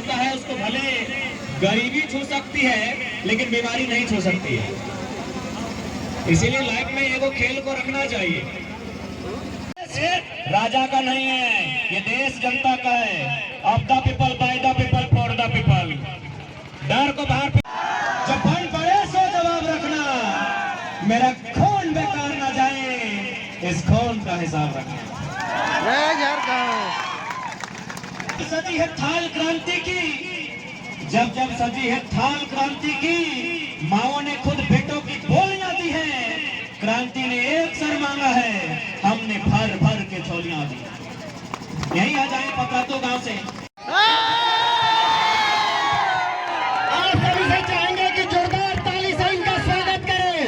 होता है उसको भले गरीबी छू सकती है लेकिन बीमारी नहीं छू सकती है। इसीलिए लाइफ में एगो खेल को रखना चाहिए। राजा का नहीं है, ये देश जनता का है। Of the people, by the people, for the people. डर को बाहर जब बन पड़े सो जवाब रखना, मेरा खून बेकार ना जाए, इस खून का हिसाब रखना। सजी है थाल क्रांति की, जब जब सजी है थाल क्रांति की, माओ ने खुद बेटों की बोलियां दी है। क्रांति ने एक सर मांगा है, हमने भर भर के छोलियां दी। यही आ जाए पकड़ातो गांव से। आप सभी से चाहेंगे कि जोरदार ताली से इनका स्वागत करें।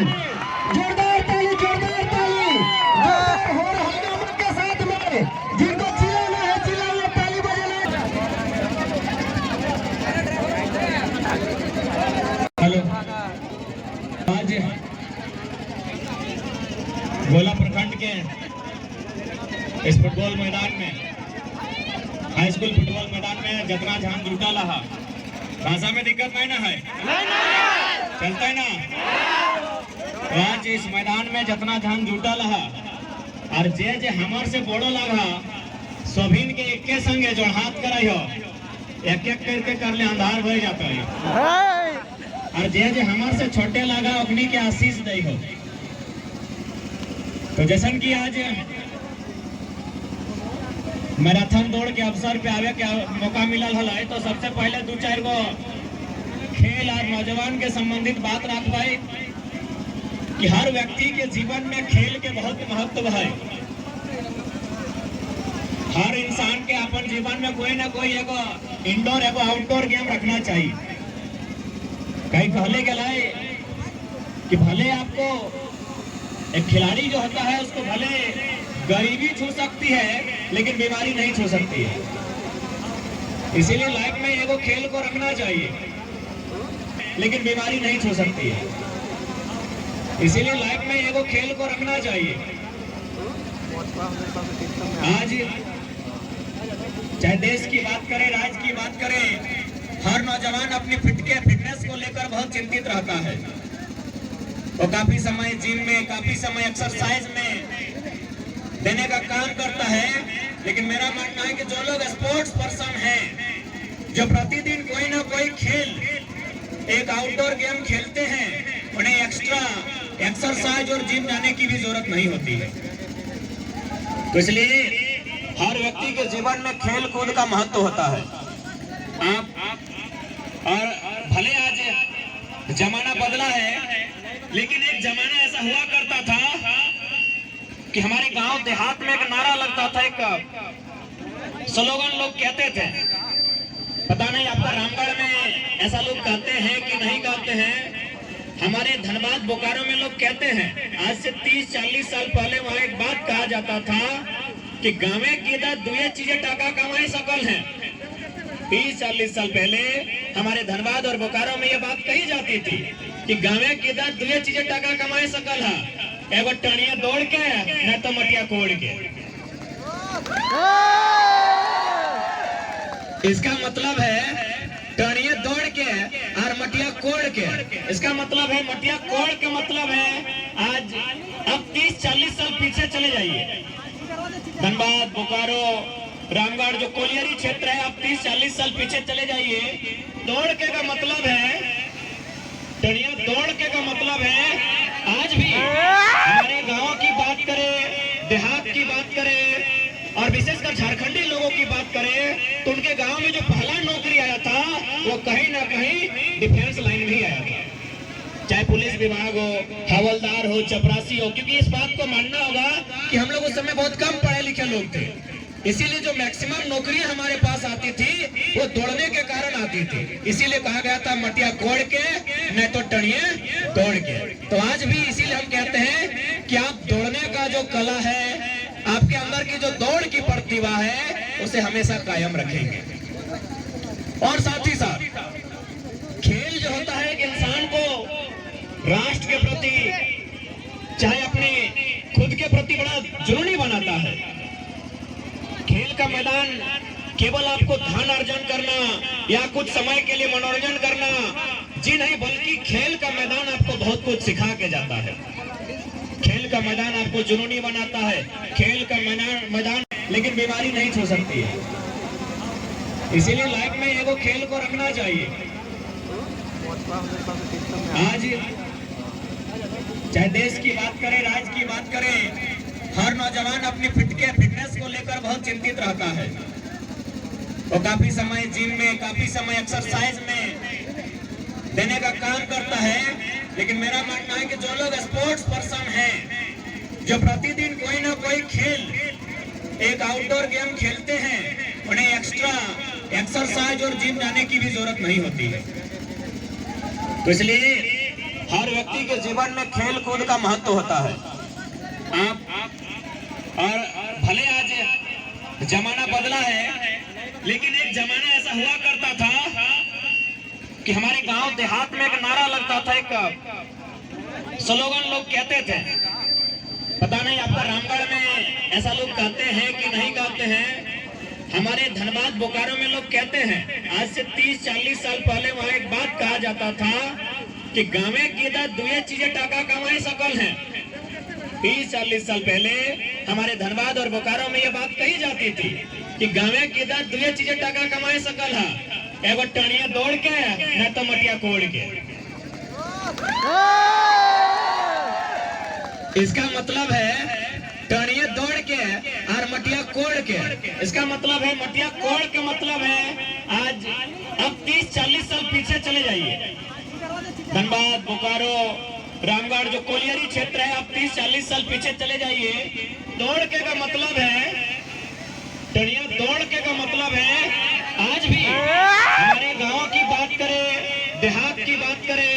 जोरदार ताली, जोरदार ताली। हो हंगामा के साथ में जिनको चिल्लाना है चिल्लाना, ताली बजाना। हेलो, आज गोला प्रखंड के इस फुटबॉल मैदान में, हाई स्कूल फुटबॉल मैदान में जितना झान जुटा रहा, भाषा में दिक्कत नहीं ना है, चलता है ना। आज इस मैदान में जितना झान जुटा रहा और जे जे हमार से बोड़ो लगा, सोभिन के एक के संगे जो हाथ कराई हो, एक एक करके कर ले अंधार हो जाता है। और जे जे हमार से छोटे लगा अपनी के आशीष दे हो। तो जैसन कि आज मैराथन दौड़ के अवसर पे आवे के मौका मिलल है, तो सबसे पहले दो चार गो खेल और नौजवान के संबंधित बात रखवाई कि हर व्यक्ति के जीवन में खेल के बहुत महत्व है। हर इंसान के अपन जीवन में कोई ना कोई एगो इंडोर एगो आउटडोर गेम रखना चाहिए। कहीं कहले गए कि भले आपको एक खिलाड़ी जो होता है उसको भले गरीबी छू सकती है लेकिन बीमारी नहीं छू सकती है। इसीलिए लाइफ में एगो खेल को रखना चाहिए लेकिन बीमारी नहीं छू सकती है। इसीलिए लाइफ में एगो खेल को रखना चाहिए। आज चाहे देश की बात करें, राज्य की बात करें, हर नौजवान अपनी फिटनेस को लेकर बहुत चिंतित रहता है। वो काफी समय जिम में, काफी समय एक्सरसाइज में देने का काम करता है। लेकिन मेरा मानना है कि जो लोग स्पोर्ट्स पर्सन हैं, जो प्रतिदिन कोई ना कोई खेल, एक आउटडोर गेम खेलते हैं, उन्हें एक्स्ट्रा एक्सरसाइज और जिम जाने की भी जरूरत नहीं होती है। तो इसलिए हर व्यक्ति के जीवन में खेल कूद का महत्व होता है। और भले आज जमाना बदला है, लेकिन एक जमाना ऐसा हुआ करता था कि हमारे गांव देहात में एक नारा लगता था, एक स्लोगन लोग कहते थे। पता नहीं आपका रामगढ़ में ऐसा लोग कहते हैं कि नहीं कहते हैं। हमारे धनबाद बोकारो में लोग कहते हैं, आज से 30-40 साल पहले वहां एक बात कहा जाता था कि गाँवे की दुए चीजें टाका कमाई सकल है। 30-40 साल पहले हमारे धनबाद और बोकारो में ये बात कही जाती थी कि गाँवे की दुए चीजें टाका कमाई सकल है, एगो टनिया दौड़ के न तो मटिया कोड़ के। इसका मतलब है टनिया दौड़ के और मटिया कोड़ के। इसका मतलब है मटिया कोड़ के मतलब है आज अब 30-40 साल पीछे चले जाइए। धनबाद, बोकारो, रामगढ़ जो कोलियरी क्षेत्र है, आप 30-40 साल पीछे चले जाइए। दौड़ के का मतलब है, टनिया दौड़ के का मतलब है आज भी हमारे गांव की बात करें, देहात की बात करें और विशेषकर झारखंडी लोगों की बात करें, तो उनके गांव में जो पहला नौकरी आया था वो कहीं ना कहीं डिफेंस लाइन में ही आया था। चाहे पुलिस विभाग हो, हवलदार हो, चपरासी हो, क्योंकि इस बात को मानना होगा कि हम लोग उस समय बहुत कम पढ़े लिखे लोग थे। इसीलिए जो मैक्सिमम नौकरियां हमारे पास आती थी वो दौड़ने के कारण आती थी। इसीलिए कहा गया था मटिया कोड़ के न तो टनिए दौड़ के। तो आज भी इसीलिए हम कहते हैं कि आप दौड़ने का जो कला है, आपके अंदर की जो दौड़ की प्रतिभा है, उसे हमेशा कायम रखेंगे। और साथ ही साथ खेल जो होता है कि इंसान को राष्ट्र के प्रति, चाहे अपने खुद के प्रति बड़ा जुनूनी बनाता है। खेल का मैदान केवल आपको धन अर्जन करना या कुछ समय के लिए मनोरंजन करना जी नहीं, बल्कि खेल का मैदान आपको बहुत कुछ सिखा के जाता है। खेल का मैदान आपको जुनूनी बनाता है। खेल का मैदान लेकिन बीमारी नहीं छू सकती है। इसीलिए लाइफ में एगो खेल को रखना चाहिए। आज चाहे देश की बात करें, राज्य की बात करें, हर नौजवान अपनी फिटनेस को लेकर बहुत चिंतित रहता है। वो काफी समय जिम में, काफी समय एक्सरसाइज में देने का काम करता है। लेकिन मेरा मानना है कि जो लोग स्पोर्ट्स पर्सन हैं, जो प्रतिदिन कोई ना कोई खेल, एक आउटडोर गेम खेलते हैं, उन्हें एक्स्ट्रा एक्सरसाइज और जिम जाने की भी जरूरत नहीं होती है। तो इसलिए हर व्यक्ति के जीवन में खेल कूद का महत्व होता है। और भले आज जमाना बदला है, लेकिन एक जमाना ऐसा हुआ करता था कि हमारे गांव देहात में एक नारा लगता था, एक स्लोगन लोग कहते थे। पता नहीं आपका रामगढ़ में ऐसा लोग कहते हैं कि नहीं कहते हैं। हमारे धनबाद बोकारो में लोग कहते हैं, आज से 30-40 साल पहले वहां एक बात कहा जाता था कि गाँवे की दुए चीजें टाका कमाई सकल है। 30-40 साल पहले हमारे धनबाद और बोकारो में यह बात कही जाती थी कि गाँवे की दुए चीजें टाका कमाई सकल है, एगो टनिया दौड़ के न तो मटिया कोड़ के। इसका मतलब है टनिया दौड़ के और मटिया कोड़ के। इसका मतलब है मटिया कोड़ के मतलब है आज अब 30-40 साल पीछे चले जाइए। धनबाद, बोकारो, रामगढ़ जो कोलियरी क्षेत्र है, आप 30-40 साल पीछे चले जाइए। दौड़ के का मतलब है, टनिया दौड़ के का मतलब है आज भी हमारे गांव की बात करें, देहात की बात करें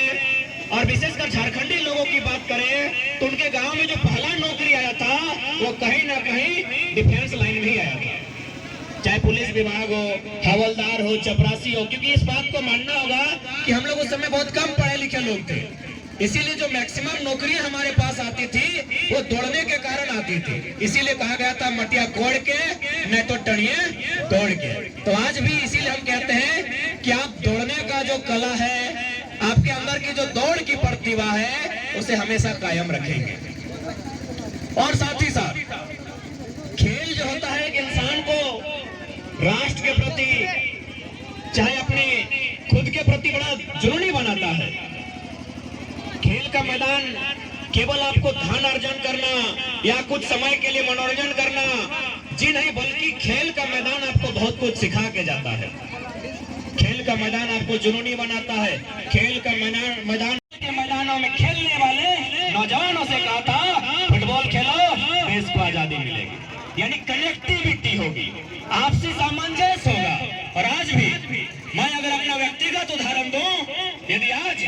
और विशेषकर झारखंडी लोगों की बात करें तो उनके गांव में जो पहला नौकरी आया था वो कहीं ना कहीं डिफेंस लाइन में ही आया था। चाहे पुलिस विभाग हो, हवलदार हो, चपरासी हो, क्योंकि इस बात को मानना होगा कि हम लोग उस समय बहुत कम पढ़े लिखे लोग थे। इसीलिए जो मैक्सिमम नौकरियां हमारे पास आती थी वो दौड़ने के कारण आती थी। इसीलिए कहा गया था मटिया कोड़ के नहीं तो टनिया दौड़ के। तो आज भी इसीलिए हम कहते हैं कि आप दौड़ने का जो कला है, आपके अंदर की जो दौड़ की प्रतिभा है, उसे हमेशा कायम रखेंगे। और साथ ही साथ खेल जो होता है कि इंसान को राष्ट्र के प्रति, चाहे अपने खुद के प्रति बड़ा जुनूनी बनाता है। खेल का मैदान केवल आपको धन अर्जन करना या कुछ समय के लिए मनोरंजन करना जी नहीं, बल्कि खेल का मैदान आपको बहुत कुछ सिखा के जाता है। खेल का मैदान आपको जुनूनी बनाता है। खेल का मैदान के मैदानों में खेलने वाले नौजवानों से कहा था, फुटबॉल खेलो, देश को आजादी मिलेगी। यानी कनेक्टिविटी होगी, आपसी सामंजस्य होगा। और आज भी मैं अगर अपना व्यक्तिगत उदाहरण दूं, यदि आज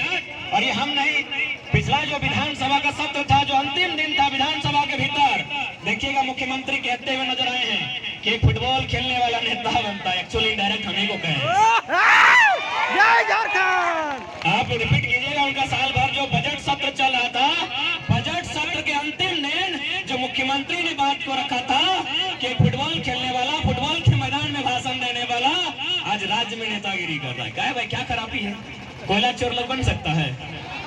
और ये हम नहीं, पिछला जो विधानसभा का सत्र था, जो अंतिम दिन था विधानसभा के भीतर, देखिएगा मुख्यमंत्री कहते हुए नजर आए हैं कि फुटबॉल खेलने वाला नेता बनता है। एक्चुअली डायरेक्ट हमें को कहे, आप रिपीट कीजिएगा। उनका साल भर जो बजट सत्र चल रहा था, बजट सत्र के अंतिम दिन जो मुख्यमंत्री ने बात को रखा था कि फुटबॉल खेलने वाला, फुटबॉल के मैदान में भाषण देने वाला आज राज्य में नेतागिरी कर रहा है। क्या भाई, क्या खराबी है? कोयला चोर लोग बन सकता है?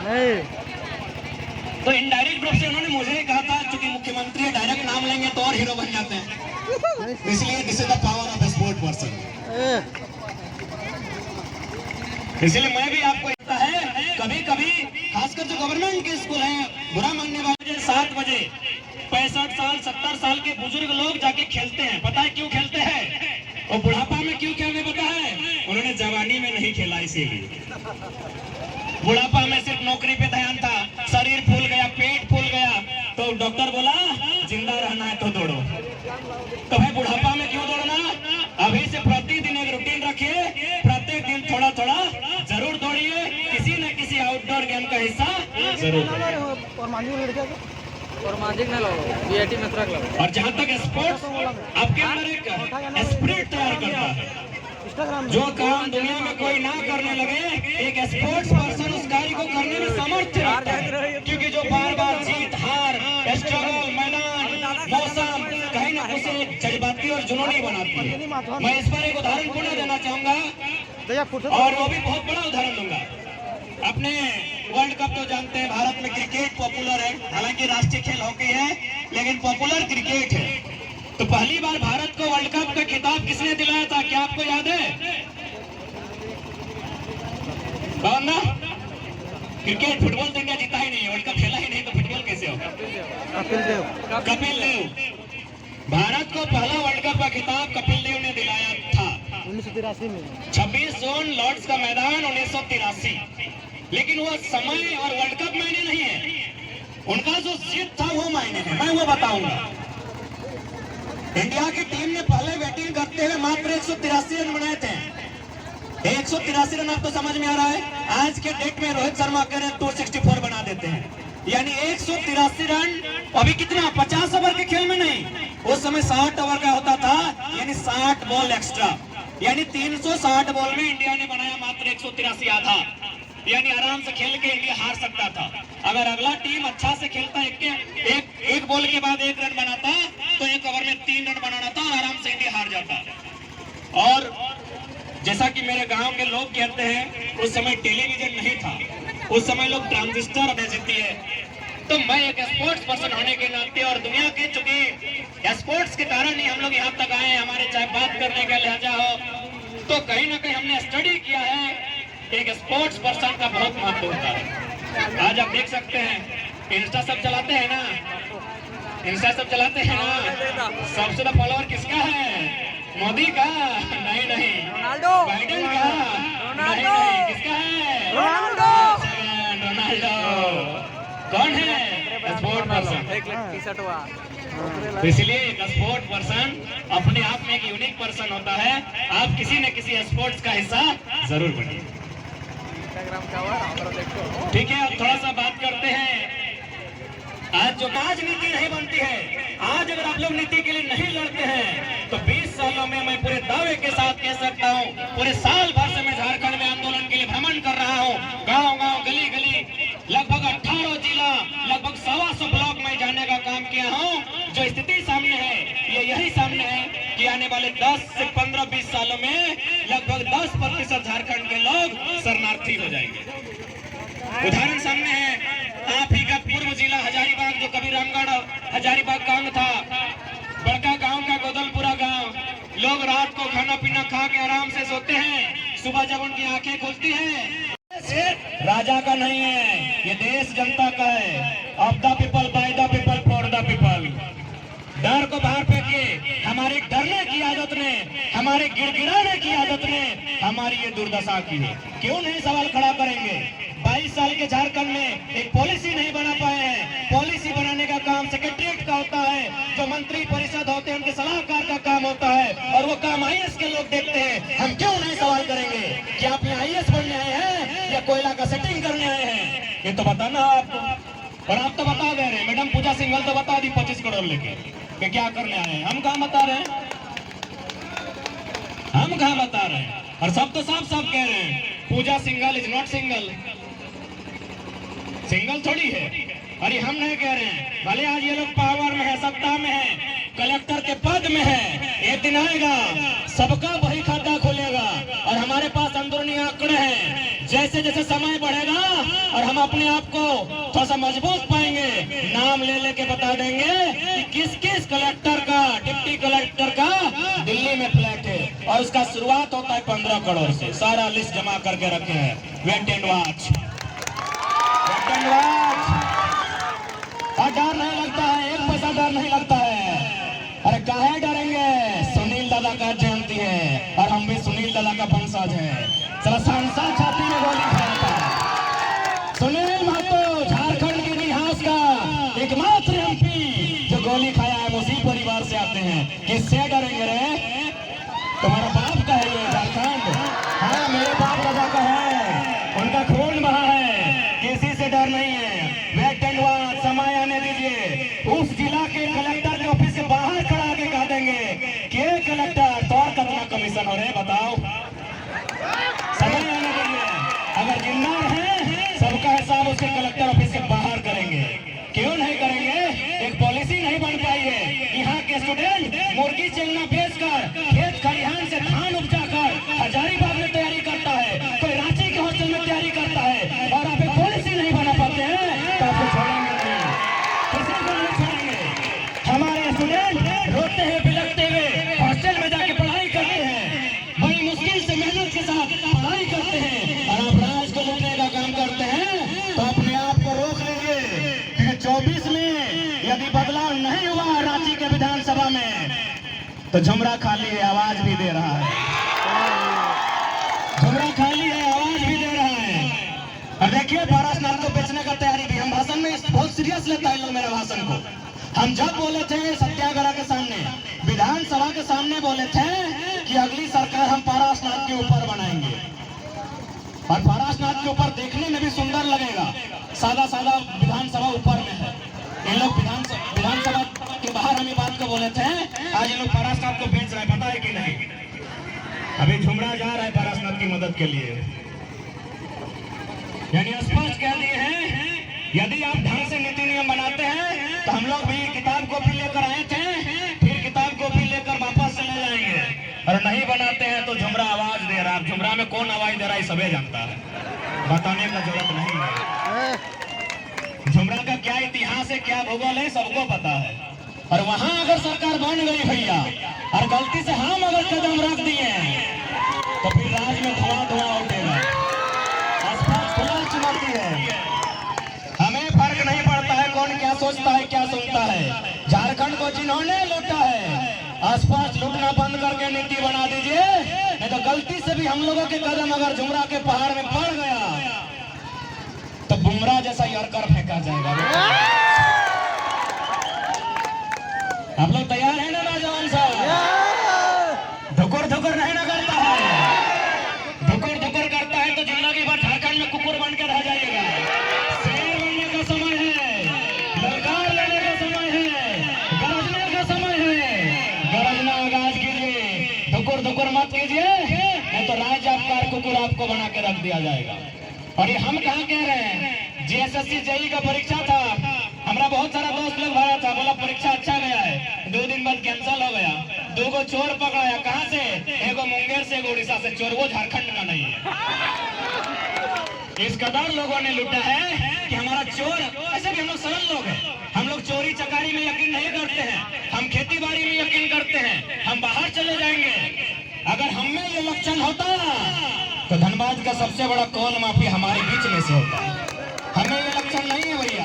नहीं। तो इनडायरेक्ट रूप से उन्होंने मुझे ही कहा था, क्योंकि मुख्यमंत्री डायरेक्ट नाम लेंगे तो और हीरो बन जाते हैं, इसलिए this is the power of a sport person. इसलिए मैं भी आपको कहता है, कभी कभी खासकर जो गवर्नमेंट के स्कूल हैं, बुरा मानने वाले 7 बजे 65 साल 70 साल के बुजुर्ग लोग जाके खेलते हैं। पता है क्यों खेलते हैं? और बुढ़ापा में क्यों खेलने पता है? उन्होंने जवानी में नहीं खेला, इसीलिए। बुढ़ापा में सिर्फ नौकरी पे ध्यान था, शरीर फूल गया, पेट फूल गया, तो डॉक्टर बोला जिंदा रहना है तो दौड़ो। तो भाई बुढ़ापा में क्यों दौड़ना? अभी से प्रतिदिन एक रूटीन रखिए, प्रत्येक दिन थोड़ा थोड़ा जरूर दौड़िए, किसी न किसी आउटडोर गेम का हिस्सा जरूर। और जहाँ तक स्पोर्ट्स आपके अंदर एक स्पिरिट तैयार करता है, जो काम दुनिया में कोई ना करने लगे, एक स्पोर्ट्स पर्सन उस कार्य को करने में समर्थ रहता है। क्योंकि जो बार बार जीत हार, स्ट्रगल, मैदान, मौसम, कहीं ना उसे जज्बाती और और जुनूनी बनाती है। मैं इस पर एक उदाहरण पुनः देना चाहूंगा और वो भी बहुत बड़ा उदाहरण दूंगा। अपने वर्ल्ड कप तो जानते हैं, भारत में क्रिकेट पॉपुलर है, हालांकि राष्ट्रीय खेल हॉकी है लेकिन पॉपुलर क्रिकेट है। तो पहली बार भारत को वर्ल्ड कप का खिताब किसने दिलाया था, क्या आपको याद है? कौन ना? क्रिकेट, फुटबॉल तो इंडिया जीता ही नहीं, वर्ल्ड कप खेला ही नहीं, तो फुटबॉल कैसे होगा? कपिल देव। भारत को पहला वर्ल्ड कप का खिताब कपिल देव ने दिलाया था 1983 में, 26 जून लॉर्ड्स का मैदान 1983। लेकिन वो समय और वर्ल्ड कप मायने नहीं है, उनका जो जीत था वो मायने है। मैं वो बताऊंगा। इंडिया की टीम ने पहले बैटिंग करते हुए मात्र 183 रन बनाए थे। 183 रन आप तो समझ में आ रहा है। आज के डेट में रोहित शर्मा कह रहे हैं 264 बना देते हैं, यानी 183 रन। अभी कितना, 50 ओवर के खेल में नहीं, उस समय 60 ओवर का होता था, यानी 60 बॉल एक्स्ट्रा, यानी 360 बॉल में इंडिया ने बनाया मात्र 183 आधा, यानी आराम से खेल के इंडिया हार सकता था। अगर अगला टीम अच्छा से खेलता, एक बॉल के बाद 1 रन बनाता, तो 1 ओवर में 3 रन बनाना था और आराम से इंडिया हार जाता। और जैसा कि मेरे गांव के लोग कहते हैं, उस समय टेलीविजन नहीं था, उस समय लोग ट्रांजिस्टर भेजती है। तो मैं एक स्पोर्ट्स पर्सन होने के नाते और दुनिया के चूंकि स्पोर्ट्स के कारण ही हम लोग यहाँ तक आए, हमारे चाहे बात करने का लहजा हो, तो कहीं ना कहीं हमने स्टडी किया है, एक स्पोर्ट्स पर्सन का बहुत महत्व होता है। आज आप देख सकते हैं, इंस्टा सब चलाते हैं ना, इंस्टा सब चलाते हैं ना, सबसे ज्यादा फॉलोअर किसका है? मोदी का? नहीं नहीं, रोनाल्डो, बाइडेन का? नहीं नहीं, किसका है? रोनाल्डो। रोनाल्डो। कौन है? Sport person. टी-शर्ट हुआ, तो इसलिए एक स्पोर्ट पर्सन अपने आप में एक यूनिक पर्सन होता है। आप किसी न किसी स्पोर्ट्स का हिस्सा जरूर बनिए। इंस्टाग्राम का हुआ, देखो। ठीक है, अब थोड़ा सा बात करते हैं। आज नीति नहीं बनती है, आज अगर आप लोग नीति के लिए नहीं लड़ते हैं, तो 20 सालों में मैं पूरे दावे के साथ कह सकता हूँ, पूरे साल भर से मैं झारखंड में आंदोलन के लिए भ्रमण कर रहा हूँ, गांव-गांव, गली-गली, लगभग 18 जिला, लगभग 125 ब्लॉक में जाने का काम किया हूँ। जो स्थिति सामने है, ये यही सामने है कि आने वाले 10 से 15-20 सालों में लगभग 10% झारखंड के लोग शरणार्थी हो जाएंगे। उदाहरण सामने है, आप ही का पूर्व जिला हजारीबाग, जो कभी रामगढ़ हजारीबाग गांव था, बड़का गांव का गोदलपुरा गांव, लोग रात को खाना पीना खा के आराम से सोते हैं, सुबह जब उनकी आंखें खुलती हैं, राजा का नहीं है, ये देश जनता का है। Of the people, by the people, for the people. डर को बाहर फेंकिए। हमारे डरने की आदत ने, हमारे गिड़गिड़ाने की आदत ने हमारी ये दुर्दशा की है। क्यों नहीं सवाल खड़ा करेंगे? 22 साल के झारखंड में एक पॉलिसी नहीं बना पाए हैं। पॉलिसी बनाने का काम सेक्रेटरीट का होता है, जो मंत्री परिषद होते हैं उनके सलाहकार का काम होता है, और वो काम IAS के लोग देखते हैं। हम क्यों नहीं सवाल करेंगे कि आप यहाँ IAS बनने आए हैं या कोयला का सेटिंग करने आए हैं? ये तो बताना आपको। और आप तो बता दे रहे, मैडम पूजा सिंघल तो बता दी 25 करोड़ लेके कि क्या करने आए हैं। हम कहाँ बता रहे हैं? हम कहाँ बता रहे हैं? और सब तो साफ साफ कह रहे हैं, Pooja Singhal is not single. Single थोड़ी है। अरे हम नहीं कह रहे हैं, भले आज ये लोग पावर में है, सत्ता में है, कलेक्टर के पद में है, एक दिन आएगा सबका वही खाता खोलेगा। और हमारे पास अंदरूनी आंकड़े हैं, जैसे जैसे समय बढ़ेगा और हम अपने आप को थोड़ा सा मजबूत पाएंगे, नाम ले लेके बता देंगे कि किस किस कलेक्टर का, डिप्टी कलेक्टर का दिल्ली में फ्लैट है, और उसका शुरुआत होता है 15 करोड़ से। सारा लिस्ट जमा करके रखे हैं। Wait and watch. डर नहीं लगता है, एक पैसा डर नहीं लगता है। अरे काहे डरेंगे? सुनील दादा का जयंती है और हम भी सुनील दादा का वंशज है। चला सांसद छाती में गोली खाता है। सुनील महतो झारखंड के इतिहास का एकमात्र MP जो गोली खाया है, उसी परिवार से आते हैं। किससे डरेंगे रे? तुम्हारा बाप का है ये झारखंड? हाँ, मेरे बाप दादा का है, उनका खून बहा है, किसी से डर नहीं है। वेट एंड वॉच, समय आने दीजिए। उस जिला के कलेक्टर के ऑफिस से बाहर खड़ा के कह देंगे कि कलेक्टर तो और कितना कमीशन हो रहे बताओ। समय आने दीजिए। अगर जिंदा है, सबका हिसाब उसके कलेक्टर ऑफिस से बाहर करेंगे। क्यों नहीं करेंगे? एक पॉलिसी नहीं बन पाई है। यहाँ के स्टूडेंट मुर्गी चलना बेच पढ़ाई करते हैं और आप राज को लूटने का काम करते हैं, तो अपने आप को रोक लीजिए, क्योंकि 24 में यदि बदलाव नहीं हुआ रांची के विधानसभा में तो झुमरा खाली है, आवाज भी दे रहा है। झुमरा खाली है, आवाज भी दे रहा है। और देखिए पारसनाथ को बेचने का तैयारी भी, हम भाषण में बहुत सीरियस लेता है लोग मेरे भाषण को। हम जब बोले थे सत्याग्रह के सामने, विधानसभा के सामने बोले थे कि अगली सरकार हम पारसनाथ के ऊपर बनाएंगे, और पारसनाथ के ऊपर देखने में भी सुंदर लगेगा। सादा सादा विधानसभा ऊपर में है, ये लोग विधानसभा के बाहर हम ये बात को बोले थे, आज ये लोग पारसनाथ को बेच रहे हैं, पता है कि नहीं। अभी झुमरा जा रहा है पारसनाथ की मदद के लिए, यानी स्पष्ट कह दिए हैं यदि आप ढंग से नीति नियम बनाते हैं तो हम लोग भी किताब कॉपी लेकर आए थे, फिर किताब कॉपी लेकर वापस चले जाएंगे, और नहीं बनाते हैं तो झुमरा आवाज दे रहा है। झुमरा में कौन आवाज दे रहा है सभी जानता है, बताने का जरूरत नहीं है। झुमरा का क्या इतिहास है, क्या भूगोल है, सबको पता है। और वहां अगर सरकार बन गई भैया और गलती से हम अगर कदम रख दिए तो फिर राज में धुआं उठेगा। खुला चुनौती है, हमें फर्क नहीं पड़ता है कौन क्या सोचता है क्या सुनता है। झारखंड को जिन्होंने लूटा है स्पष्ट लूटना बंद करके नीति बना दीजिए, नहीं तो गलती से भी हम लोगों के कदम अगर झुमरा के पहाड़ में पड़ गया तो बुमराह जैसा यर्कर फेंका जाएगा। आप लोग तैयार है ना नौजवान साहब? धुकुर धुकुर नहीं ना करता है, धुकुर धुकुर करता है तो जिंदगी भर झारखंड में कुकुर बन के रह जाइएगा। शेर बनने का समय है, ललकार लेने का समय है, गरजने का समय है। गरजना आगाज कीजिए, धुकुर धुकुर मत कीजिए, नहीं तो राज आपका कुकुर आपको बना के रख दिया जाएगा। और ये हम कहाँ कह रहे हैं, जीएसएससी जेई का परीक्षा था, हमारा बहुत सारा दोस्त लोग भरा था, बोला परीक्षा अच्छा गया है, 2 दिन बाद कैंसिल हो गया। 2 को चोर पकड़ाया, कहाँ से? एगो मुंगेर से, एगो उड़ीसा से चोर, वो झारखंड का नहीं है। इस कदर लोगों ने लूटा है कि हमारा चोर, ऐसे भी हम लोग सरल लोग हैं, हम लोग चोरी चकारी में यकीन नहीं करते हैं, हम खेती बाड़ी में यकीन करते हैं, हम बाहर चले जाएंगे। अगर हम में ये लक्षण होता तो धनबाद का सबसे बड़ा कौन माफी हमारे बीच में से होता। हमें ये लक्षण नहीं है भैया,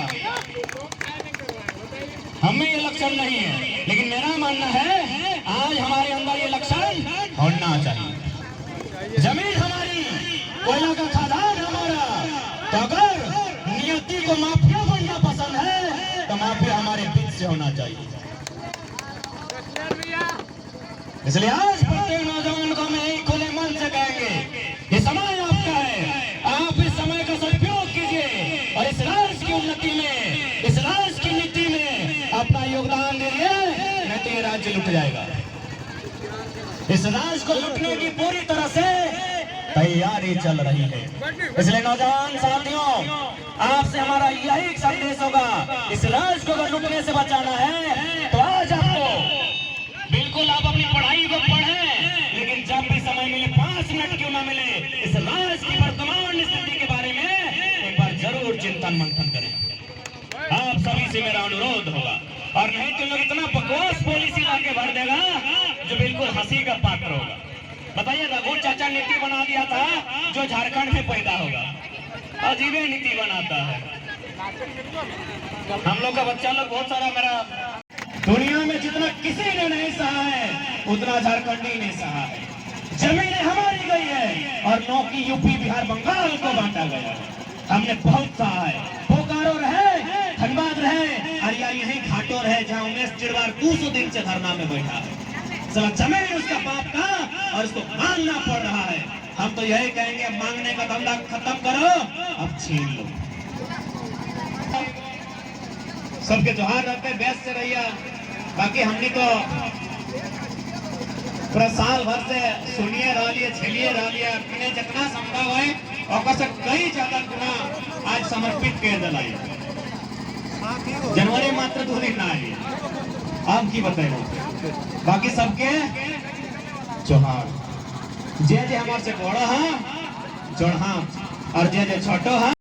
हमें ये लक्षण नहीं है, लेकिन मेरा मानना है आज हमारे अंदर ये लक्षण होना चाहिए। जमीन हमारी, कोयला का खदान हमारा, तो अगर नियति को माफिया बनना पसंद है तो माफिया हमारे बीच से होना चाहिए। इसलिए आज प्रत्येक नौजवान को हम यही खुले मन से कहेंगे, ये समय आपका है, आप इस समय का सदुपयोग कीजिए और इस राज्य की उन्नति में, इस राज्य की नीति में अपना योगदान दीजिए, नहीं तो ये राज्य लुट जाएगा। इस राज्य को लुटने की पूरी तरह से तैयारी चल रही है। इसलिए नौजवान साथियों, आपसे हमारा यही संदेश होगा, इस राज्य को अगर लुटने से बचाना है तो आज आपको बिल्कुल आप अपनी पढ़ाई को पढ़ें, लेकिन जब भी समय मिले, 5 मिनट क्यों ना मिले, इस राज्य की वर्तमान स्थिति के बारे में एक बार जरूर चिंतन मंथन करें। आप सभी से मेरा अनुरोध होगा, और नहीं तो लोग इतना बकवास पॉलिसी लाके भर देगा जो बिल्कुल हंसी का पात्र होगा। बताइए, रघु चाचा नीति बना दिया था जो झारखंड में पैदा होगा, अजीब नीति बनाता है। हम लोग का बच्चा लोग बहुत सारा, मेरा दुनिया में जितना किसी ने नहीं सहा है उतना झारखंडी ने सहा है। जमीनें हमारी गई है और नौकरी यूपी बिहार बंगाल को बांटा गया है। हमने बहुत सहा है, बोकारो रहे, धनबाद रहे, और यही घाटों रहे जहाँ उमेश चिड़वार 200 दिन से धरना में बैठा है। सब जमीन उसका बाप का और उसको मांगना पड़ रहा है। हम तो यही कहेंगे, मांगने का धंधा खत्म करो, अब छीन लो। सबके जोहार रहते, व्यस्त से रहिए। बाकी हमने तो पूरा साल भर से सुनिए रह लिए, झेलिए रह लिए, अपने जितना संभव है और से कई ज्यादा गुना आज समर्पित कर दिलाई। जनवरी मात्र 2 दिन ना आई, आप की बताए। बाकी सबके जोहार, जे हमारे से बड़ा है जोड़ा और जे छोटो है